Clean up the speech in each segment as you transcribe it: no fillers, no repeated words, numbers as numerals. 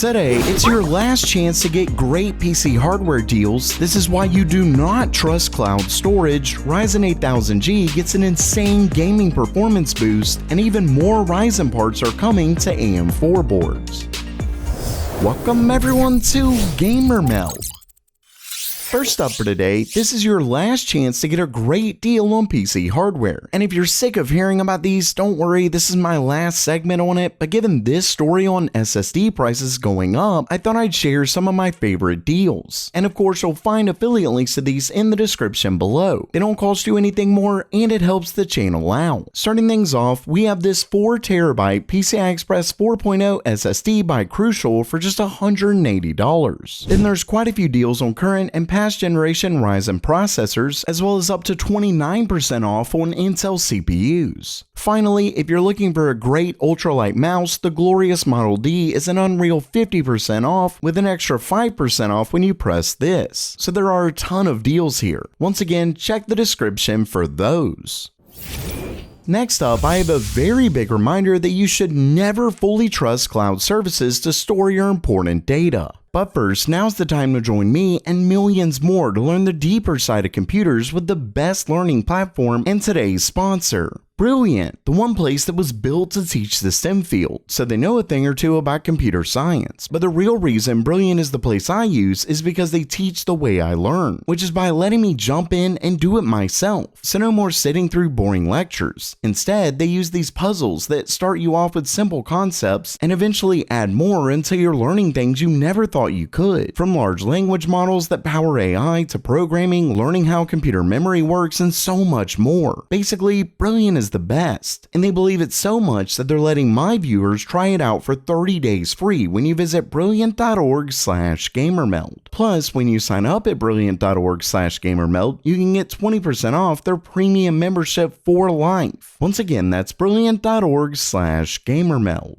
Today, it's your last chance to get great PC hardware deals. This is why you do not trust cloud storage. Ryzen 8000G gets an insane gaming performance boost, and even more Ryzen parts are coming to AM4 boards. Welcome everyone to GamerMeld. First up for today, this is your last chance to get a great deal on PC hardware. And if you're sick of hearing about these, don't worry, this is my last segment on it, but given this story on SSD prices going up, I thought I'd share some of my favorite deals. And of course, you'll find affiliate links to these in the description below. They don't cost you anything more, and it helps the channel out. Starting things off, we have this 4TB PCI Express 4.0 SSD by Crucial for just $180. Then there's quite a few deals on current and past generation Ryzen processors, as well as up to 29% off on Intel CPUs. Finally, if you're looking for a great ultralight mouse, the glorious Model D is an unreal 50% off with an extra 5% off when you press this. So there are a ton of deals here. Once again, check the description for those. Next up, I have a very big reminder that you should never fully trust cloud services to store your important data. But first, now's the time to join me and millions more to learn the deeper side of computers with the best learning platform and today's sponsor, Brilliant, the one place that was built to teach the STEM field, so they know a thing or two about computer science. But the real reason Brilliant is the place I use is because they teach the way I learn, which is by letting me jump in and do it myself. So no more sitting through boring lectures. Instead, they use these puzzles that start you off with simple concepts and eventually add more until you're learning things you never thought you could. From large language models that power AI to programming, learning how computer memory works, and so much more. Basically, Brilliant is the best, and they believe it so much that they're letting my viewers try it out for 30 days free when you visit brilliant.org/gamermeld. Plus, when you sign up at brilliant.org/gamermeld, you can get 20% off their premium membership for life. Once again, that's brilliant.org/gamermeld.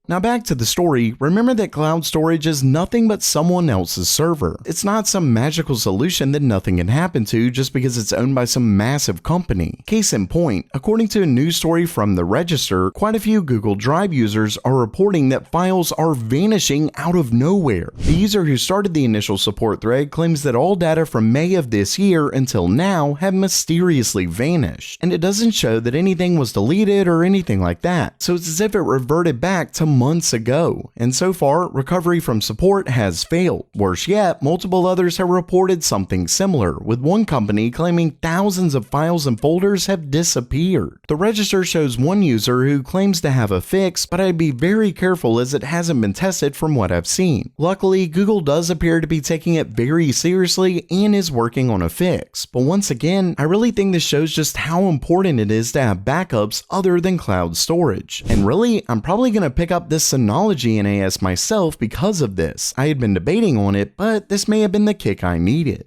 Now back to the story, remember that cloud storage is nothing but someone else's server. It's not some magical solution that nothing can happen to just because it's owned by some massive company. Case in point, according to a news story from The Register, quite a few Google Drive users are reporting that files are vanishing out of nowhere. The user who started the initial support thread claims that all data from May of this year until now have mysteriously vanished, and it doesn't show that anything was deleted or anything like that, so it's as if it reverted back to months ago, and so far, recovery from support has failed. Worse yet, multiple others have reported something similar, with one company claiming thousands of files and folders have disappeared. The Register shows one user who claims to have a fix, but I'd be very careful as it hasn't been tested from what I've seen. Luckily, Google does appear to be taking it very seriously and is working on a fix, but once again, I really think this shows just how important it is to have backups other than cloud storage. And really, I'm probably going to pick up this Synology NAS myself because of this. I had been debating on it, but this may have been the kick I needed.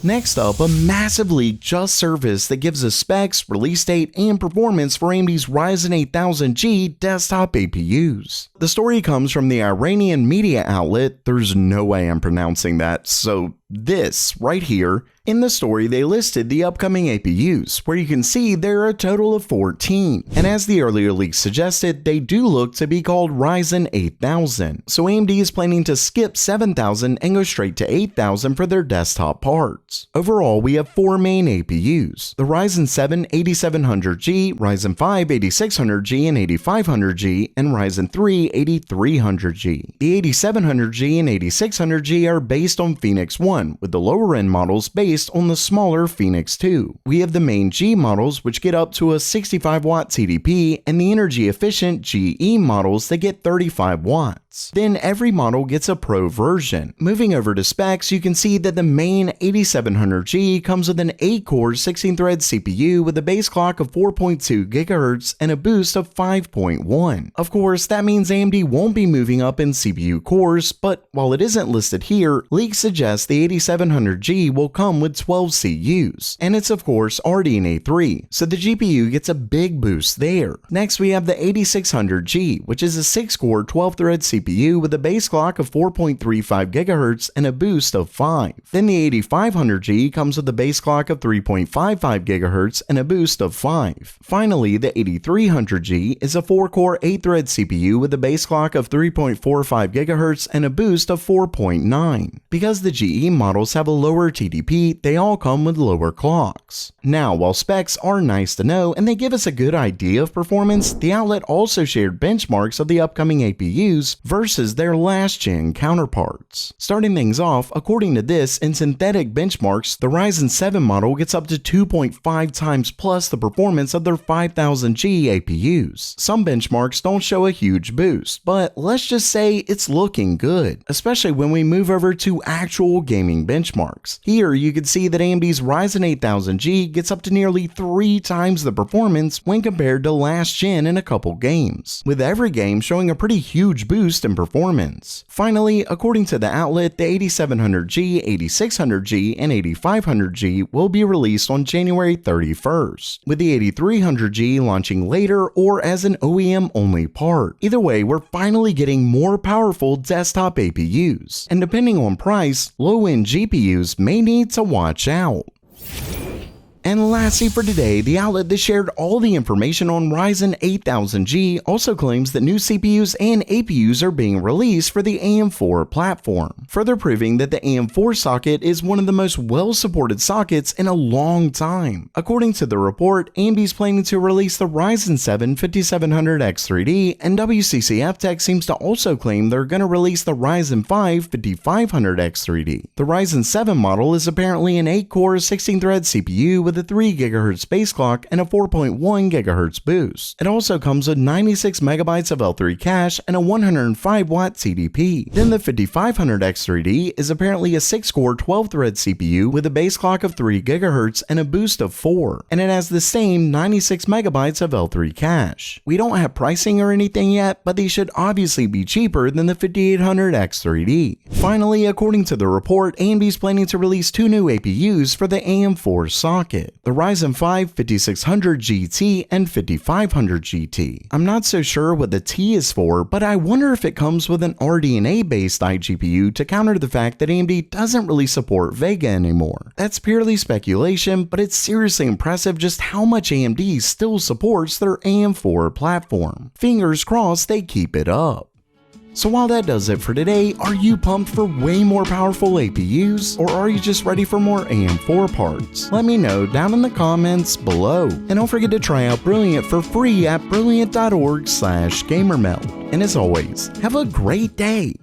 Next up, a massive leak just surfaced that gives us specs, release date, and performance for AMD's Ryzen 8000G desktop APUs. The story comes from the Iranian media outlet, there's no way I'm pronouncing that, so this right here. In the story, they listed the upcoming APUs, where you can see there are a total of 14. And as the earlier leaks suggested, they do look to be called Ryzen 8000. So AMD is planning to skip 7000 and go straight to 8000 for their desktop parts. Overall, we have 4 main APUs: the Ryzen 7 8700G, Ryzen 5 8600G and 8500G, and Ryzen 3 8300G. The 8700G and 8600G are based on Phoenix 1, with the lower end models based on the smaller Phoenix 2. We have the main G models, which get up to a 65 watt TDP, and the energy efficient GE models that get 35 watts. Then every model gets a Pro version. Moving over to specs, you can see that the main 8700G comes with an 8-core 16-thread CPU with a base clock of 4.2 GHz and a boost of 5.1. Of course, that means AMD won't be moving up in CPU cores, but while it isn't listed here, leaks suggest the 8700G will come with 12 CUs, and it's of course RDNA 3, so the GPU gets a big boost there. Next we have the 8600G, which is a 6-core 12-thread CPU with a base clock of 4.35 GHz and a boost of 5. Then the 8500G comes with a base clock of 3.55 GHz and a boost of 5. Finally, the 8300G is a 4-core 8-thread CPU with a base clock of 3.45 GHz and a boost of 4.9. Because the GE models have a lower TDP, they all come with lower clocks. Now, while specs are nice to know and they give us a good idea of performance, the outlet also shared benchmarks of the upcoming APUs versus their last-gen counterparts. Starting things off, according to this, in synthetic benchmarks, the Ryzen 7 model gets up to 2.5 times plus the performance of their 5000G APUs. Some benchmarks don't show a huge boost, but let's just say it's looking good, especially when we move over to actual gaming benchmarks. Here you can see that AMD's Ryzen 8000G gets up to nearly 3 times the performance when compared to last gen in a couple games, with every game showing a pretty huge boost in performance. Finally, according to the outlet, the 8700G, 8600G, and 8500G will be released on January 31st, with the 8300G launching later or as an OEM-only part. Either way, we're finally getting more powerful desktop APUs, and depending on price, low-end GPUs may need to watch out. And lastly for today, the outlet that shared all the information on Ryzen 8000G also claims that new CPUs and APUs are being released for the AM4 platform, further proving that the AM4 socket is one of the most well-supported sockets in a long time. According to the report, AMD is planning to release the Ryzen 7 5700X3D, and WCCF Tech seems to also claim they're going to release the Ryzen 5 5500X3D. The Ryzen 7 model is apparently an 8-core 16-thread CPU with a 3 GHz base clock and a 4.1 GHz boost. It also comes with 96 MB of L3 cache and a 105-watt TDP. Then the 5500X3D is apparently a 6-core 12-thread CPU with a base clock of 3 GHz and a boost of 4, and it has the same 96 MB of L3 cache. We don't have pricing or anything yet, but these should obviously be cheaper than the 5800X3D. Finally, according to the report, AMD is planning to release 2 new APUs for the AM4 socket. The Ryzen 5 5600GT and 5500GT. I'm not so sure what the T is for, but I wonder if it comes with an RDNA-based iGPU to counter the fact that AMD doesn't really support Vega anymore. That's purely speculation, but it's seriously impressive just how much AMD still supports their AM4 platform. Fingers crossed they keep it up. So while that does it for today, are you pumped for way more powerful APUs? Or are you just ready for more AM4 parts? Let me know down in the comments below. And don't forget to try out Brilliant for free at brilliant.org/gamermeld. And as always, have a great day.